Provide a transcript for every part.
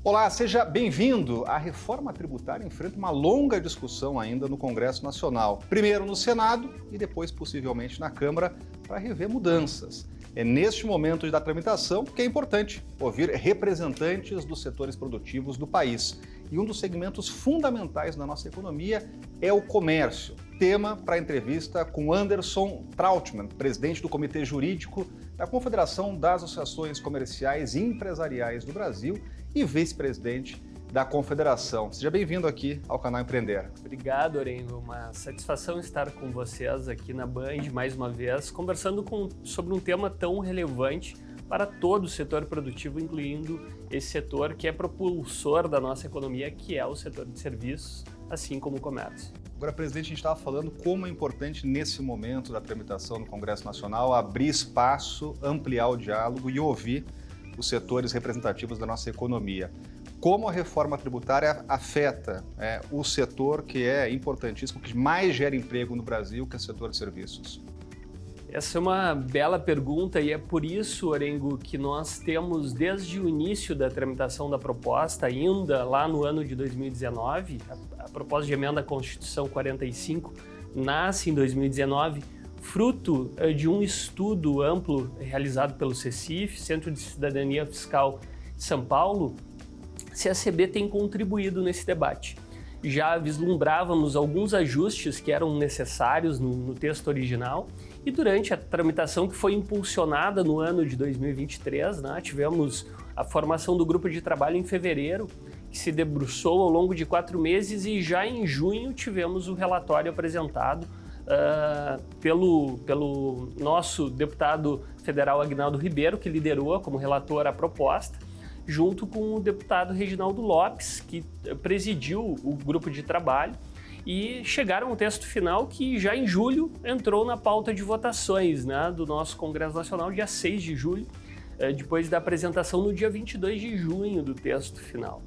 Olá, seja bem-vindo. A reforma tributária enfrenta uma longa discussão ainda no Congresso Nacional. Primeiro no Senado e depois possivelmente na Câmara para rever mudanças. É neste momento da tramitação que é importante ouvir representantes dos setores produtivos do país. E um dos segmentos fundamentais da nossa economia é o comércio. Tema para a entrevista com Anderson Trautmann, presidente do Comitê Jurídico da Confederação das Associações Comerciais e Empresariais do Brasil e vice-presidente da Confederação. Seja bem-vindo aqui ao canal Empreender. Obrigado, Orengo. Uma satisfação estar com vocês aqui na Band mais uma vez, conversando sobre um tema tão relevante para todo o setor produtivo, incluindo esse setor que é propulsor da nossa economia, que é o setor de serviços, assim como o comércio. Agora, presidente, a gente estava falando como é importante nesse momento da tramitação no Congresso Nacional abrir espaço, ampliar o diálogo e ouvir os setores representativos da nossa economia. Como a reforma tributária afeta o setor que é importantíssimo, que mais gera emprego no Brasil, que é o setor de serviços? Essa é uma bela pergunta e é por isso, Orengo, que nós temos desde o início da tramitação da proposta, ainda lá no ano de 2019, a proposta de emenda à Constituição 45 nasce em 2019, fruto de um estudo amplo realizado pelo CECIF, Centro de Cidadania Fiscal de São Paulo. CACB tem contribuído nesse debate. Já vislumbrávamos alguns ajustes que eram necessários no texto original e durante a tramitação que foi impulsionada no ano de 2023, tivemos a formação do grupo de trabalho em fevereiro, que se debruçou ao longo de 4 meses e já em junho tivemos o relatório apresentado pelo nosso deputado federal Aguinaldo Ribeiro, que liderou como relator a proposta, junto com o deputado Reginaldo Lopes, que presidiu o grupo de trabalho, e chegaram ao texto final que já em julho entrou na pauta de votações do nosso Congresso Nacional, dia 6 de julho, depois da apresentação no dia 22 de junho do texto final.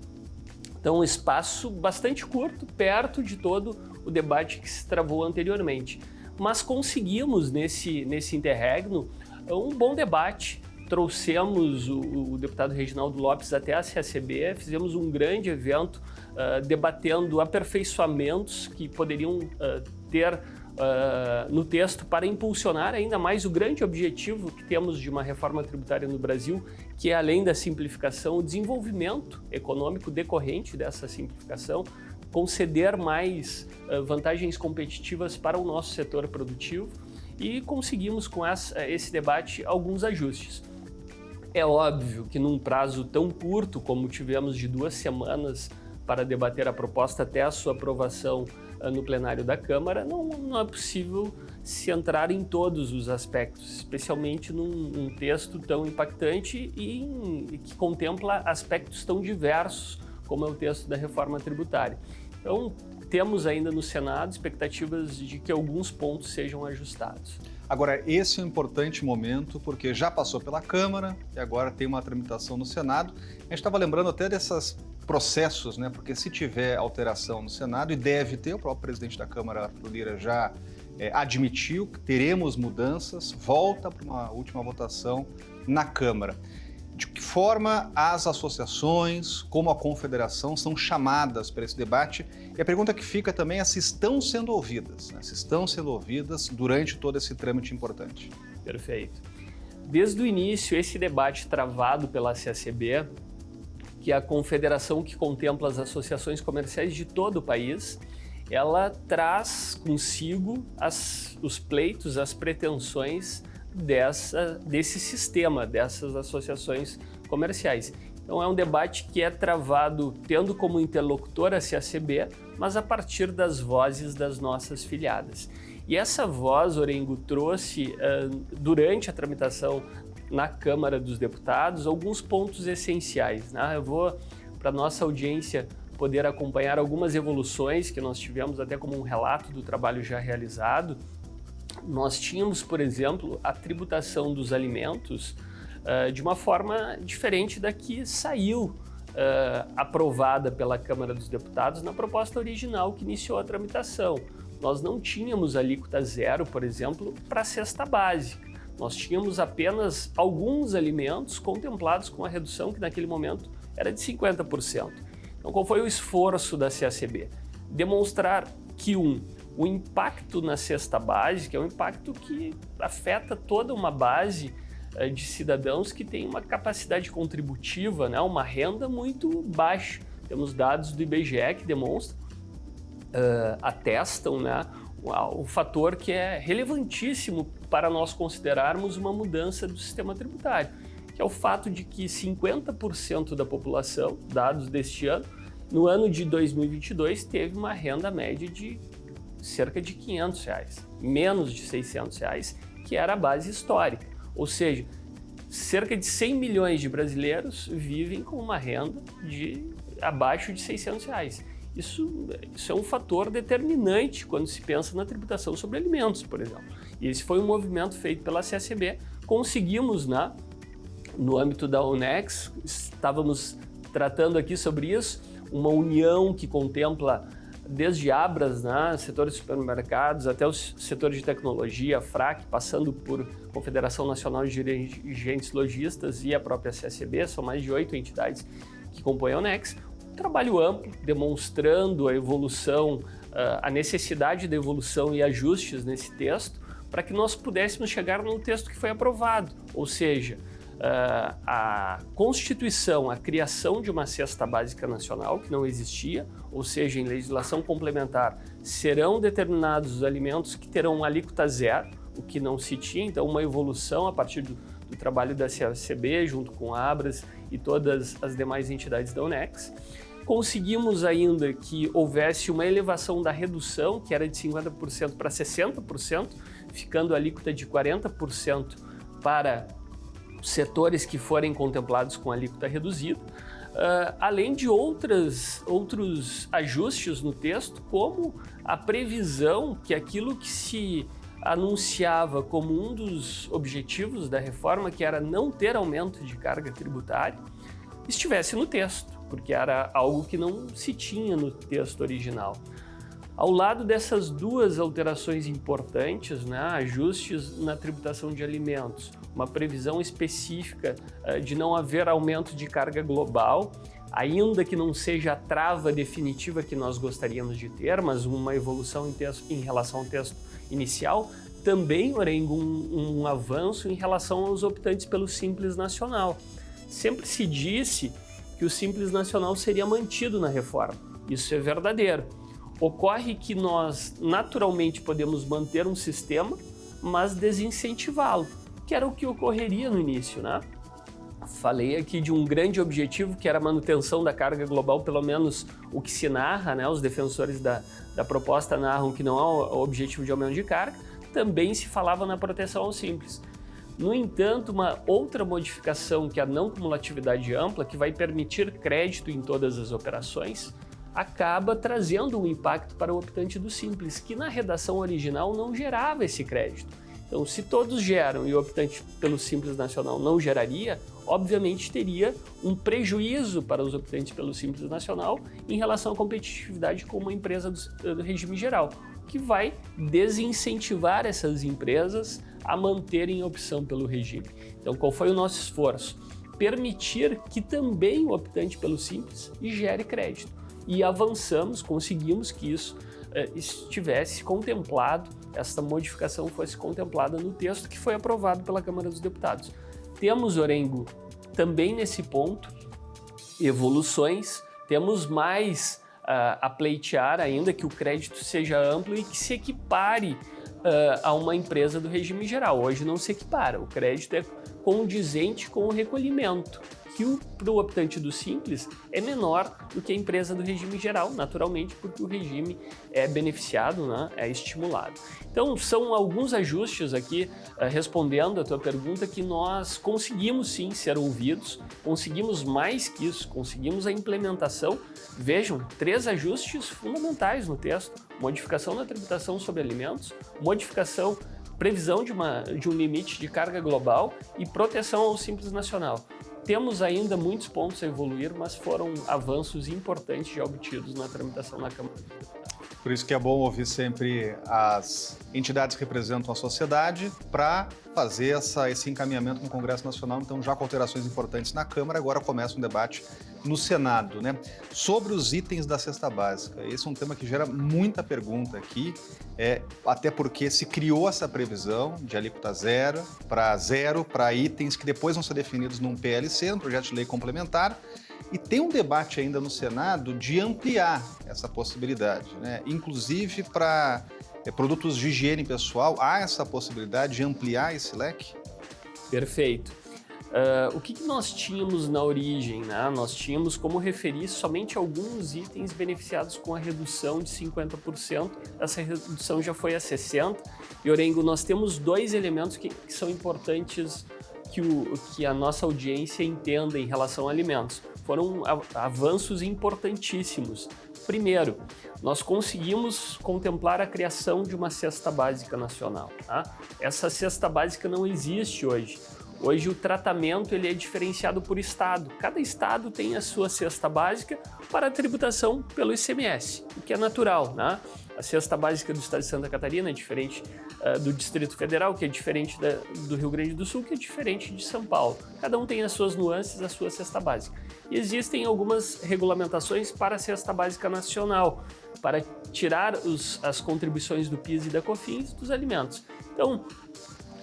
Então, um espaço bastante curto, perto de todo o debate que se travou anteriormente. Mas conseguimos, nesse interregno, um bom debate. Trouxemos o deputado Reginaldo Lopes até a CACB, fizemos um grande evento debatendo aperfeiçoamentos que poderiam ter no texto para impulsionar ainda mais o grande objetivo que temos de uma reforma tributária no Brasil, que é, além da simplificação, o desenvolvimento econômico decorrente dessa simplificação, conceder mais vantagens competitivas para o nosso setor produtivo, e conseguimos com esse debate alguns ajustes. É óbvio que num prazo tão curto como tivemos de 2 semanas para debater a proposta até a sua aprovação no plenário da Câmara, não é possível se entrar em todos os aspectos, especialmente num texto tão impactante e que contempla aspectos tão diversos como é o texto da reforma tributária. Então, temos ainda no Senado expectativas de que alguns pontos sejam ajustados. Agora, esse é um importante momento porque já passou pela Câmara e agora tem uma tramitação no Senado. A gente estava lembrando até desses processos, porque se tiver alteração no Senado, e deve ter, o próprio presidente da Câmara, Arthur Lira, já admitiu que teremos mudanças, volta para uma última votação na Câmara. De que forma as associações, como a Confederação, são chamadas para esse debate? E a pergunta que fica também é se estão sendo ouvidas, se estão sendo ouvidas durante todo esse trâmite importante. Perfeito. Desde o início, esse debate travado pela CACB, que é a confederação que contempla as associações comerciais de todo o país, ela traz consigo os pleitos, as pretensões desse sistema, dessas associações comerciais. Então é um debate que é travado tendo como interlocutor a CACB, mas a partir das vozes das nossas filiadas. E essa voz, Orengo, trouxe durante a tramitação na Câmara dos Deputados alguns pontos essenciais. Eu vou, para a nossa audiência, poder acompanhar algumas evoluções que nós tivemos até como um relato do trabalho já realizado. Nós tínhamos, por exemplo, a tributação dos alimentos de uma forma diferente da que saiu aprovada pela Câmara dos Deputados na proposta original que iniciou a tramitação. Nós não tínhamos alíquota zero, por exemplo, para a cesta básica. Nós tínhamos apenas alguns alimentos contemplados com a redução que naquele momento era de 50%. Então, qual foi o esforço da CACB? Demonstrar que, o impacto na cesta básica é um impacto que afeta toda uma base de cidadãos que tem uma capacidade contributiva, né, uma renda muito baixa. Temos dados do IBGE que demonstram, atestam, né, o fator que é relevantíssimo para nós considerarmos uma mudança do sistema tributário, que é o fato de que 50% da população, dados deste ano, no ano de 2022, teve uma renda média de cerca de R$500, menos de R$600, que era a base histórica. Ou seja, cerca de 100 milhões de brasileiros vivem com uma renda de abaixo de R$600. Isso é um fator determinante quando se pensa na tributação sobre alimentos, por exemplo. E esse foi um movimento feito pela CACB. Conseguimos, no âmbito da UNEX, estávamos tratando aqui sobre isso, uma união que contempla desde Abras, setor de supermercados, até os setores de tecnologia, FRAC, passando por Confederação Nacional de Dirigentes Lojistas e a própria CACB, são mais de 8 entidades que compõem a UNEX. Um trabalho amplo, demonstrando a evolução, a necessidade da evolução e ajustes nesse texto, para que nós pudéssemos chegar num texto que foi aprovado, ou seja, a constituição, a criação de uma cesta básica nacional que não existia, ou seja, em legislação complementar serão determinados os alimentos que terão alíquota zero, o que não se tinha, então uma evolução a partir do trabalho da CACB junto com a Abras e todas as demais entidades da UNEX. Conseguimos ainda que houvesse uma elevação da redução, que era de 50% para 60%, ficando a alíquota de 40% para setores que forem contemplados com alíquota reduzida, além de outros ajustes no texto, como a previsão que aquilo que se anunciava como um dos objetivos da reforma, que era não ter aumento de carga tributária, estivesse no texto, porque era algo que não se tinha no texto original. Ao lado dessas duas alterações importantes, ajustes na tributação de alimentos, uma previsão específica de não haver aumento de carga global, ainda que não seja a trava definitiva que nós gostaríamos de ter, mas uma evolução em relação ao texto inicial, também, Orengo, um avanço em relação aos optantes pelo Simples Nacional. Sempre se disse que o Simples Nacional seria mantido na reforma. Isso é verdadeiro. Ocorre que nós naturalmente podemos manter um sistema, mas desincentivá-lo, que era o que ocorreria no início, Falei aqui de um grande objetivo, que era a manutenção da carga global, pelo menos o que se narra, os defensores da proposta narram que não há o objetivo de aumento de carga, também se falava na proteção ao Simples. No entanto, uma outra modificação, que é a não cumulatividade ampla, que vai permitir crédito em todas as operações, acaba trazendo um impacto para o optante do Simples, que na redação original não gerava esse crédito. Então, se todos geram e o optante pelo Simples Nacional não geraria, obviamente teria um prejuízo para os optantes pelo Simples Nacional em relação à competitividade com uma empresa do regime geral, que vai desincentivar essas empresas a manterem a opção pelo regime. Então, qual foi o nosso esforço? Permitir que também o optante pelo Simples gere crédito. E avançamos, conseguimos que isso estivesse contemplado, essa modificação fosse contemplada no texto que foi aprovado pela Câmara dos Deputados. Temos, Orengo, também nesse ponto, evoluções, temos mais a pleitear ainda que o crédito seja amplo e que se equipare a uma empresa do regime geral. Hoje não se equipara, o crédito é condizente com o recolhimento, que para o optante do Simples é menor do que a empresa do regime geral, naturalmente, porque o regime é beneficiado, é estimulado. Então, são alguns ajustes aqui, respondendo a tua pergunta, que nós conseguimos sim ser ouvidos, conseguimos mais que isso, conseguimos a implementação. Vejam, 3 ajustes fundamentais no texto: modificação da tributação sobre alimentos, previsão de um limite de carga global e proteção ao Simples Nacional. Temos ainda muitos pontos a evoluir, mas foram avanços importantes já obtidos na tramitação na Câmara. Por isso que é bom ouvir sempre as entidades que representam a sociedade para fazer esse encaminhamento no Congresso Nacional. Então, já com alterações importantes na Câmara, agora começa um debate no Senado, né? Sobre os itens da cesta básica. Esse é um tema que gera muita pergunta aqui, até porque se criou essa previsão de alíquota zero para itens que depois vão ser definidos num PLC, no projeto de lei complementar, e tem um debate ainda no Senado de ampliar essa possibilidade, né? Inclusive para produtos de higiene pessoal, há essa possibilidade de ampliar esse leque? Perfeito. O que nós tínhamos na origem, né? Nós tínhamos como referir somente alguns itens beneficiados com a redução de 50%. Essa redução já foi a 60%. E, Orengo, nós temos dois elementos que são importantes que a nossa audiência entenda em relação a alimentos. Foram avanços importantíssimos. Primeiro, nós conseguimos contemplar a criação de uma cesta básica nacional. Tá? Essa cesta básica não existe hoje. Hoje o tratamento ele é diferenciado por estado. Cada estado tem a sua cesta básica para a tributação pelo ICMS, o que é natural, né? A cesta básica do estado de Santa Catarina é diferente do Distrito Federal, que é diferente do Rio Grande do Sul, que é diferente de São Paulo. Cada um tem as suas nuances, a sua cesta básica. E existem algumas regulamentações para a cesta básica nacional, para tirar as contribuições do PIS e da COFINS dos alimentos. Então,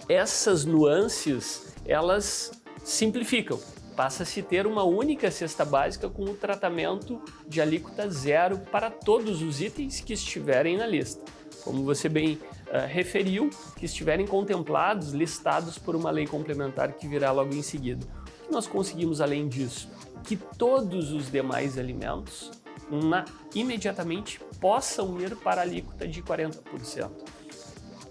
essas nuances, elas simplificam. Passa-se a ter uma única cesta básica com o tratamento de alíquota zero para todos os itens que estiverem na lista. Como você bem referiu, que estiverem contemplados, listados por uma lei complementar que virá logo em seguida. O que nós conseguimos além disso? Que todos os demais alimentos imediatamente possam ir para a alíquota de 40%.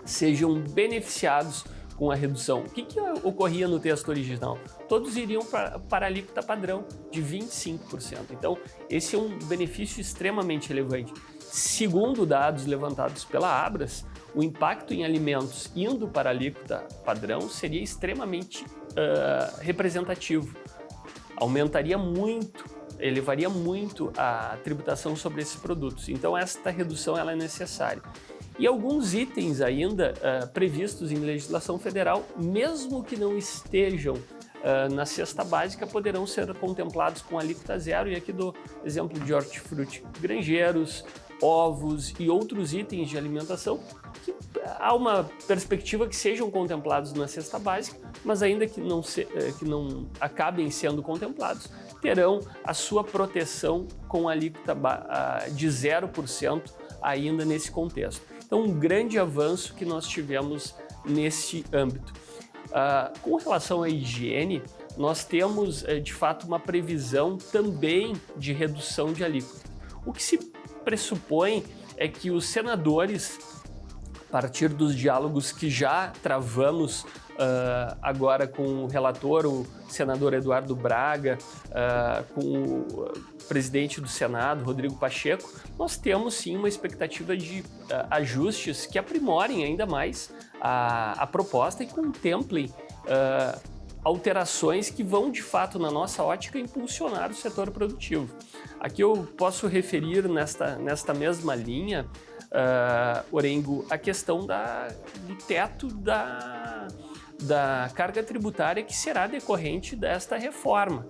Sejam beneficiados com a redução. O que ocorria no texto original? Todos iriam para a alíquota padrão de 25%. Então, esse é um benefício extremamente relevante. Segundo dados levantados pela Abras, o impacto em alimentos indo para a alíquota padrão seria extremamente representativo. Aumentaria muito, elevaria muito a tributação sobre esses produtos. Então, esta redução ela é necessária. E alguns itens ainda previstos em legislação federal, mesmo que não estejam na cesta básica, poderão ser contemplados com alíquota zero. E aqui dou exemplo de hortifruti granjeiros, ovos e outros itens de alimentação que há uma perspectiva que sejam contemplados na cesta básica, mas ainda que não acabem sendo contemplados, terão a sua proteção com alíquota de 0% ainda nesse contexto. Então, um grande avanço que nós tivemos nesse âmbito. Com relação à higiene, nós temos, de fato, uma previsão também de redução de alíquota. O que se pressupõe é que os senadores, a partir dos diálogos que já travamos agora com o relator, o senador Eduardo Braga, com o presidente do Senado, Rodrigo Pacheco, nós temos sim uma expectativa de ajustes que aprimorem ainda mais a proposta e contemplem alterações que vão, de fato, na nossa ótica, impulsionar o setor produtivo. Aqui eu posso referir nesta mesma linha, Orengo, a questão do teto da carga tributária que será decorrente desta reforma.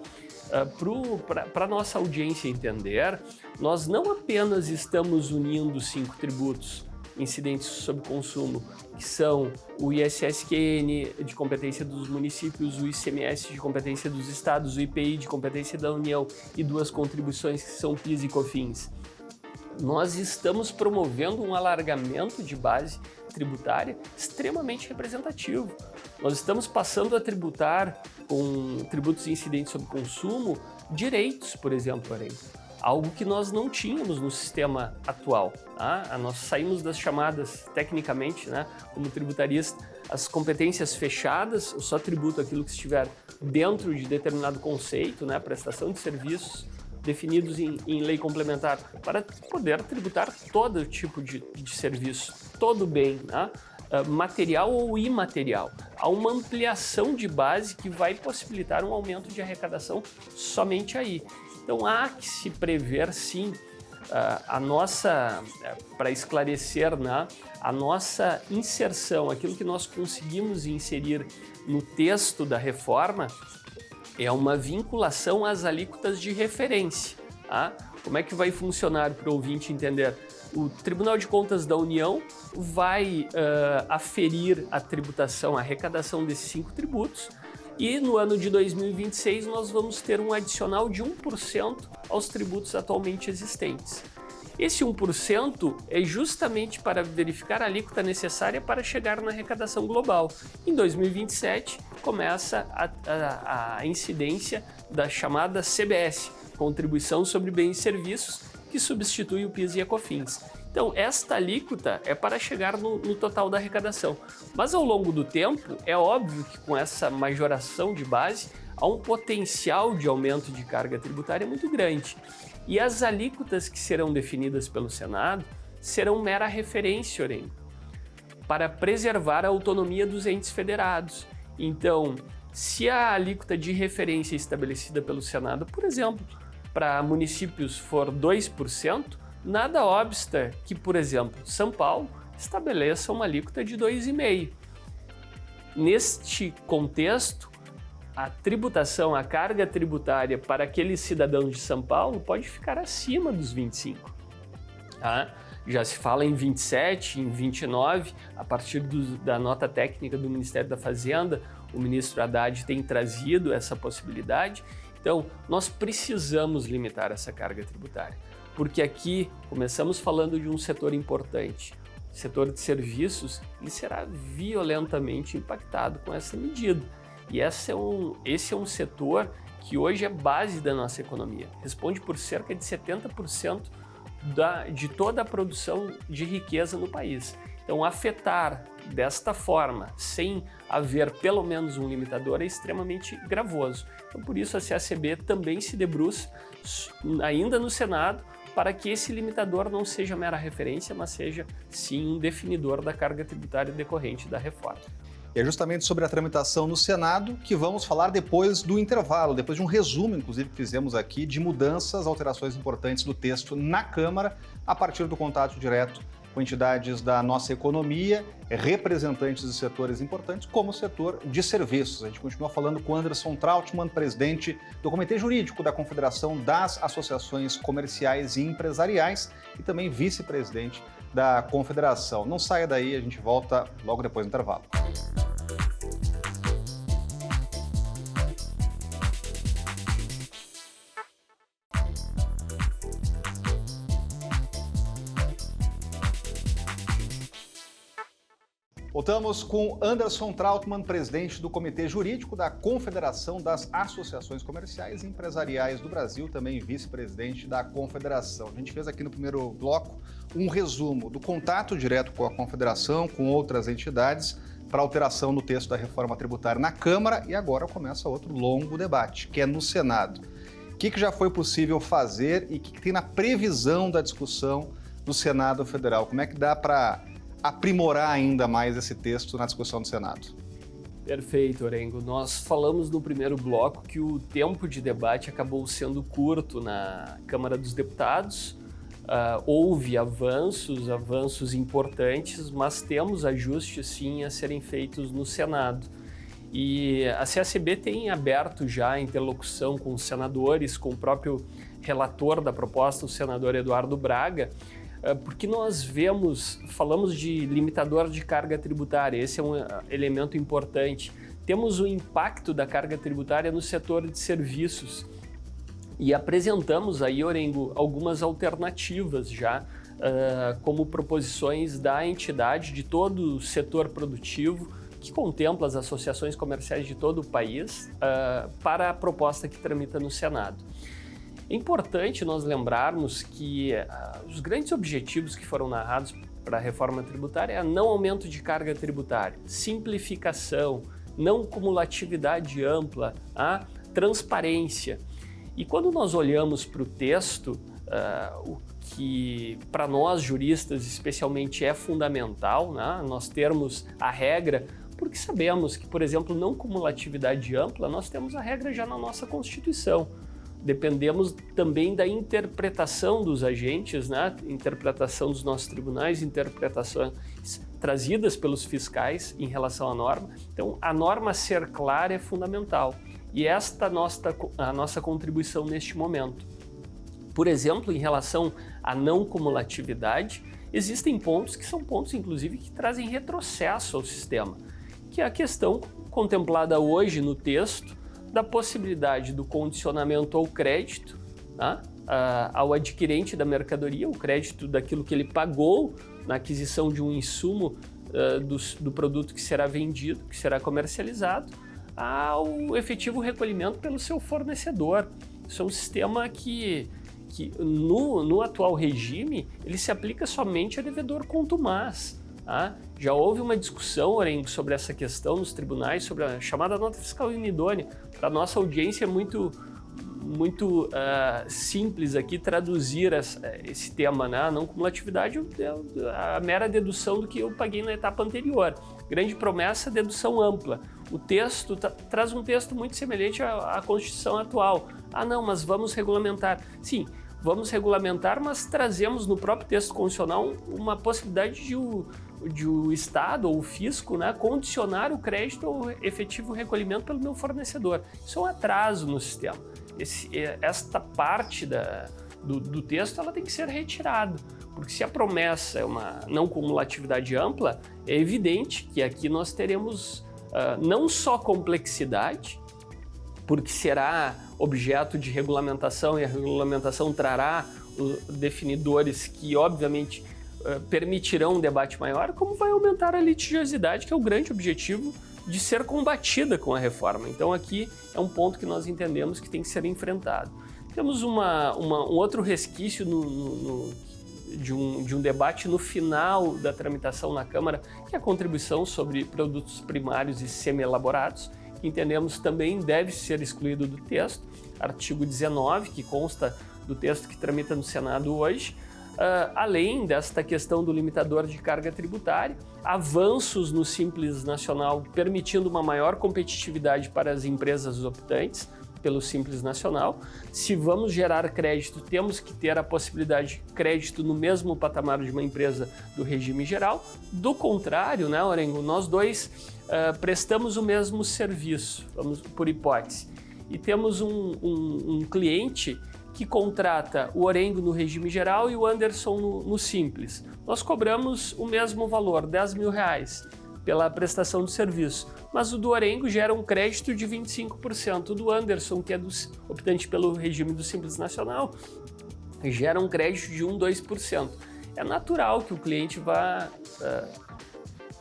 Para a nossa audiência entender, nós não apenas estamos unindo 5 tributos incidentes sobre consumo, que são o ISSQN de competência dos municípios, o ICMS de competência dos estados, o IPI de competência da União e 2 contribuições que são PIS e COFINS. Nós estamos promovendo um alargamento de base tributária extremamente representativo. Nós estamos passando a tributar com tributos incidentes sobre consumo direitos, por exemplo, algo que nós não tínhamos no sistema atual. Tá? Nós saímos das chamadas, tecnicamente, né, como tributarias, as competências fechadas, eu só tributo aquilo que estiver dentro de determinado conceito, né, prestação de serviços definidos em lei complementar, para poder tributar todo tipo de serviço, todo bem, né? Material ou imaterial. Há uma ampliação de base que vai possibilitar um aumento de arrecadação somente aí. Então há que se prever sim para esclarecer, né, a nossa inserção, aquilo que nós conseguimos inserir no texto da reforma, é uma vinculação às alíquotas de referência. Tá? Como é que vai funcionar para o ouvinte entender? O Tribunal de Contas da União vai aferir a tributação, a arrecadação desses 5 tributos, e no ano de 2026 nós vamos ter um adicional de 1% aos tributos atualmente existentes. Esse 1% é justamente para verificar a alíquota necessária para chegar na arrecadação global. Em 2027 começa a incidência da chamada CBS, Contribuição sobre Bens e Serviços, que substitui o PIS e a COFINS. Então, esta alíquota é para chegar no total da arrecadação. Mas ao longo do tempo, é óbvio que com essa majoração de base, há um potencial de aumento de carga tributária muito grande. E as alíquotas que serão definidas pelo Senado serão mera referência, Orengo, para preservar a autonomia dos entes federados. Então, se a alíquota de referência estabelecida pelo Senado, por exemplo, para municípios for 2%, nada obsta que, por exemplo, São Paulo estabeleça uma alíquota de 2,5%. Neste contexto, a tributação, a carga tributária para aqueles cidadãos de São Paulo pode ficar acima dos 25%. Tá? Já se fala em 27%, em 29%, a partir da nota técnica do Ministério da Fazenda, o ministro Haddad tem trazido essa possibilidade. Então, nós precisamos limitar essa carga tributária, porque aqui começamos falando de um setor importante. O setor de serviços ele será violentamente impactado com essa medida. E esse é um setor que hoje é base da nossa economia. Responde por cerca de 70% de toda a produção de riqueza no país. Então, afetar desta forma, sem haver pelo menos um limitador, é extremamente gravoso. Então, por isso, a CACB também se debruça, ainda no Senado, para que esse limitador não seja mera referência, mas seja, sim, um definidor da carga tributária decorrente da reforma. E é justamente sobre a tramitação no Senado que vamos falar depois do intervalo, depois de um resumo, inclusive, que fizemos aqui, de mudanças, alterações importantes do texto na Câmara, a partir do contato direto com entidades da nossa economia, representantes de setores importantes, como o setor de serviços. A gente continua falando com Anderson Trautmann, presidente do Comitê Jurídico da Confederação das Associações Comerciais e Empresariais e também vice-presidente da Confederação. Não saia daí, a gente volta logo depois do intervalo. Voltamos com Anderson Trautmann, presidente do Comitê Jurídico da Confederação das Associações Comerciais e Empresariais do Brasil, também vice-presidente da Confederação. A gente fez aqui no primeiro bloco um resumo do contato direto com a Confederação, com outras entidades, para alteração no texto da reforma tributária na Câmara, e agora começa outro longo debate, que é no Senado. O que já foi possível fazer e o que tem na previsão da discussão do Senado Federal? Como é que dá para aprimorar ainda mais esse texto na discussão do Senado? Perfeito, Orengo. Nós falamos no primeiro bloco que o tempo de debate acabou sendo curto na Câmara dos Deputados. Houve avanços importantes, mas temos ajustes sim a serem feitos no Senado. E a CACB tem aberto já a interlocução com os senadores, com o próprio relator da proposta, o senador Eduardo Braga, porque nós falamos de limitador de carga tributária, esse é um elemento importante. Temos o impacto da carga tributária no setor de serviços e apresentamos aí, Orengo, algumas alternativas já, como proposições da entidade de todo o setor produtivo, que contempla as associações comerciais de todo o país, para a proposta que tramita no Senado. É importante nós lembrarmos que os grandes objetivos que foram narrados para a reforma tributária é não aumento de carga tributária, simplificação, não cumulatividade ampla, a transparência. E quando nós olhamos para o texto, o que para nós juristas especialmente é fundamental, né, nós termos a regra, porque sabemos que, por exemplo, não cumulatividade ampla, nós temos a regra já na nossa Constituição. Dependemos também da interpretação dos agentes, né? Interpretação dos nossos tribunais, interpretações trazidas pelos fiscais em relação à norma. Então, a norma ser clara é fundamental. E esta a nossa contribuição neste momento. Por exemplo, em relação à não cumulatividade, existem pontos que são pontos, inclusive, que trazem retrocesso ao sistema, que é a questão contemplada hoje no texto da possibilidade do condicionamento ao crédito, né, ao adquirente da mercadoria, o crédito daquilo que ele pagou na aquisição de um insumo do produto que será vendido, que será comercializado, ao efetivo recolhimento pelo seu fornecedor. Isso é um sistema que no atual regime, ele se aplica somente a devedor contumaz. Tá? Já houve uma discussão, Orengo, sobre essa questão nos tribunais, sobre a chamada nota fiscal inidônea. Para a nossa audiência é muito simples aqui traduzir esse tema, né? A não cumulatividade é a mera dedução do que eu paguei na etapa anterior. Grande promessa, dedução ampla. O texto traz um texto muito semelhante à Constituição atual. Não, mas vamos regulamentar. Sim, vamos regulamentar, mas trazemos no próprio texto constitucional uma possibilidade de o Estado ou o fisco, né, condicionar o crédito ao efetivo recolhimento pelo meu fornecedor. Isso é um atraso no sistema. Esta parte do texto ela tem que ser retirada, porque se a promessa é uma não cumulatividade ampla, é evidente que aqui nós teremos não só complexidade, porque será objeto de regulamentação e a regulamentação trará definidores que, obviamente, permitirão um debate maior, como vai aumentar a litigiosidade, que é o grande objetivo de ser combatida com a reforma. Então aqui é um ponto que nós entendemos que tem que ser enfrentado. Temos um outro resquício de um debate no final da tramitação na Câmara, que é a contribuição sobre produtos primários e semi-elaborados, que entendemos também deve ser excluído do texto, artigo 19, que consta do texto que tramita no Senado hoje. Além desta questão do limitador de carga tributária, avanços no Simples Nacional permitindo uma maior competitividade para as empresas optantes pelo Simples Nacional. Se vamos gerar crédito, temos que ter a possibilidade de crédito no mesmo patamar de uma empresa do regime geral. Do contrário, né, Orengo, nós dois prestamos o mesmo serviço, vamos por hipótese, e temos um cliente que contrata o Orengo no regime geral e o Anderson no Simples. Nós cobramos o mesmo valor, R$10.000, pela prestação de serviço, mas o do Orengo gera um crédito de 25%, o do Anderson, que é optante pelo regime do Simples Nacional, gera um crédito de 2%. É natural que o cliente vá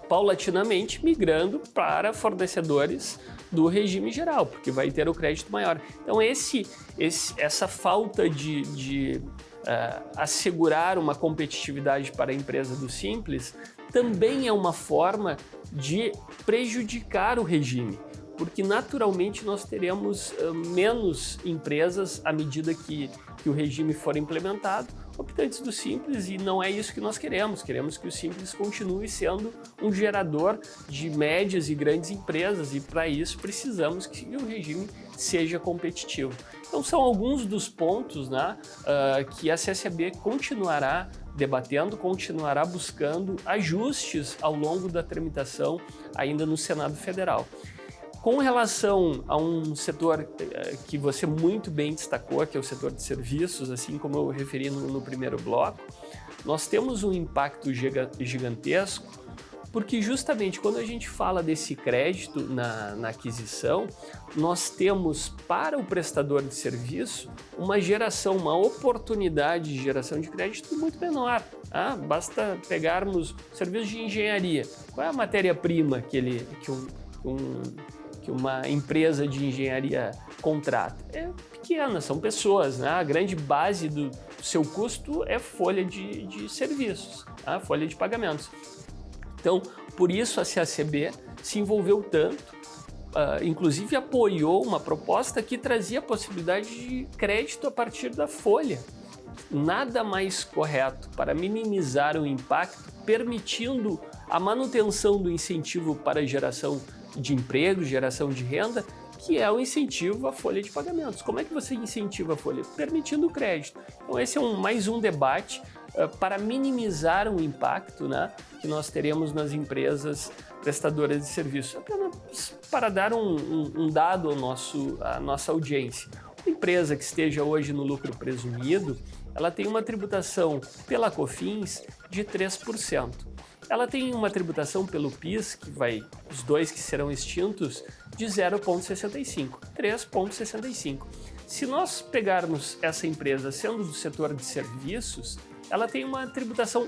paulatinamente migrando para fornecedores do regime geral, porque vai ter o crédito maior. Então essa falta de assegurar uma competitividade para a empresa do Simples também é uma forma de prejudicar o regime, porque naturalmente nós teremos menos empresas à medida que o regime for implementado, optantes do Simples, e não é isso que nós queremos. Queremos que o Simples continue sendo um gerador de médias e grandes empresas, e para isso precisamos que o regime seja competitivo. Então são alguns dos pontos, né, que a CSAB continuará debatendo, continuará buscando ajustes ao longo da tramitação ainda no Senado Federal. Com relação a um setor que você muito bem destacou, que é o setor de serviços, assim como eu referi no primeiro bloco, nós temos um impacto gigantesco, porque justamente quando a gente fala desse crédito na aquisição, nós temos para o prestador de serviço uma oportunidade de geração de crédito muito menor. Basta pegarmos serviços de engenharia. Qual é a matéria-prima que uma empresa de engenharia contrata? É pequena, são pessoas, né? A grande base do seu custo é folha de serviços, tá? Folha de pagamentos. Então, por isso a CACB se envolveu tanto, inclusive apoiou uma proposta que trazia a possibilidade de crédito a partir da folha. Nada mais correto para minimizar o impacto, permitindo a manutenção do incentivo para a geração de emprego, geração de renda, que é o incentivo à folha de pagamentos. Como é que você incentiva a folha? Permitindo o crédito. Então esse é mais um debate para minimizar o impacto, né, que nós teremos nas empresas prestadoras de serviço. Apenas para dar um dado à nossa audiência. Uma empresa que esteja hoje no lucro presumido, ela tem uma tributação pela COFINS de 3%. Ela tem uma tributação pelo PIS, os dois que serão extintos, de 0,65%, 3,65%. Se nós pegarmos essa empresa sendo do setor de serviços, ela tem uma tributação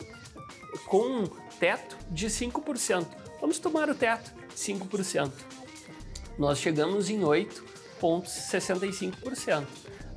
com teto de 5%. Vamos tomar o teto, 5%. Nós chegamos em 8,65%.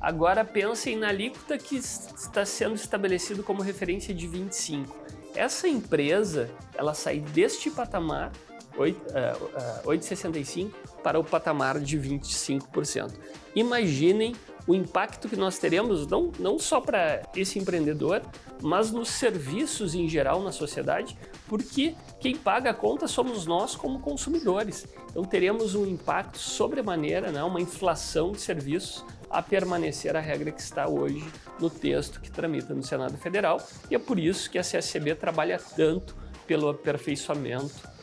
Agora pensem na alíquota que está sendo estabelecido como referência de 25%. Essa empresa, ela sai deste patamar, 8,65%, para o patamar de 25%. Imaginem o impacto que nós teremos, não só para esse empreendedor, mas nos serviços em geral na sociedade, porque quem paga a conta somos nós como consumidores. Então teremos um impacto sobremaneira, né, uma inflação de serviços, a permanecer a regra que está hoje no texto que tramita no Senado Federal, e é por isso que a CSCB trabalha tanto pelo aperfeiçoamento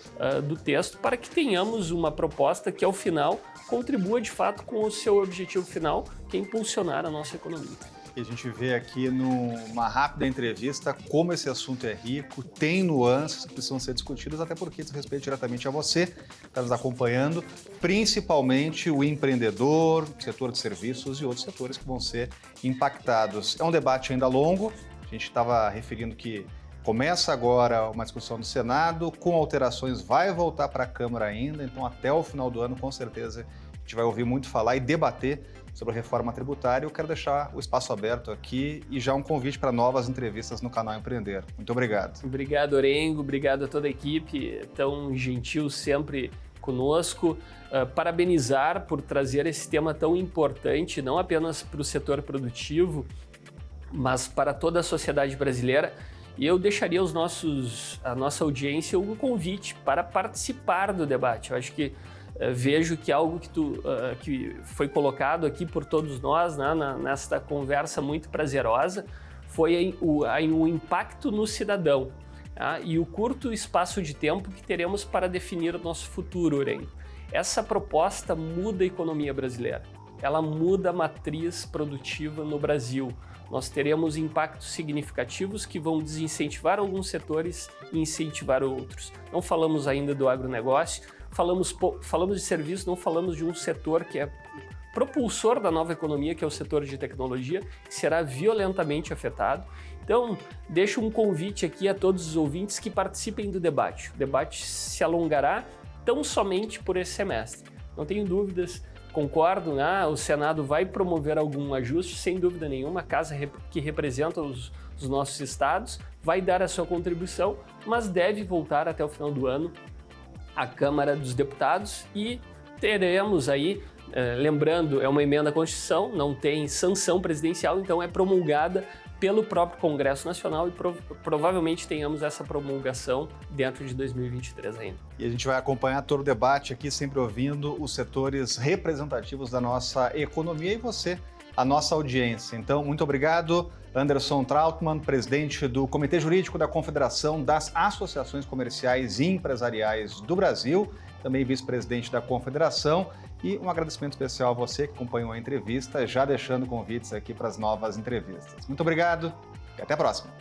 do texto, para que tenhamos uma proposta que, ao final, contribua de fato com o seu objetivo final, que é impulsionar a nossa economia. E a gente vê aqui numa rápida entrevista como esse assunto é rico, tem nuances que precisam ser discutidas, até porque isso respeita diretamente a você, que está nos acompanhando, principalmente o empreendedor, o setor de serviços e outros setores que vão ser impactados. É um debate ainda longo, a gente estava referindo que começa agora uma discussão no Senado, com alterações vai voltar para a Câmara ainda, então até o final do ano, com certeza, a gente vai ouvir muito falar e debater sobre a reforma tributária. Eu quero deixar o espaço aberto aqui e já um convite para novas entrevistas no canal Empreender. Muito obrigado. Obrigado, Orengo, obrigado a toda a equipe, tão gentil sempre conosco. Parabenizar por trazer esse tema tão importante, não apenas para o setor produtivo, mas para toda a sociedade brasileira. E eu deixaria a nossa audiência um convite para participar do debate. Eu acho que vejo que algo que foi colocado aqui por todos nós, né, nesta conversa muito prazerosa, foi o impacto no cidadão, tá? E o curto espaço de tempo que teremos para definir o nosso futuro, Orengo. Essa proposta muda a economia brasileira, ela muda a matriz produtiva no Brasil. Nós teremos impactos significativos que vão desincentivar alguns setores e incentivar outros. Não falamos ainda do agronegócio, falamos de serviço, não falamos de um setor que é propulsor da nova economia, que é o setor de tecnologia, que será violentamente afetado. Então, deixo um convite aqui a todos os ouvintes que participem do debate. O debate se alongará tão somente por esse semestre. Não tenho dúvidas. Concordo, né? O Senado vai promover algum ajuste, sem dúvida nenhuma, a casa que representa os nossos estados vai dar a sua contribuição, mas deve voltar até o final do ano à Câmara dos Deputados e teremos aí, lembrando, é uma emenda à Constituição, não tem sanção presidencial, então é promulgada pelo próprio Congresso Nacional e provavelmente tenhamos essa promulgação dentro de 2023 ainda. E a gente vai acompanhar todo o debate aqui, sempre ouvindo os setores representativos da nossa economia e você, a nossa audiência. Então, muito obrigado, Anderson Trautmann, presidente do Comitê Jurídico da Confederação das Associações Comerciais e Empresariais do Brasil, também vice-presidente da Confederação, e um agradecimento especial a você que acompanhou a entrevista, já deixando convites aqui para as novas entrevistas. Muito obrigado e até a próxima.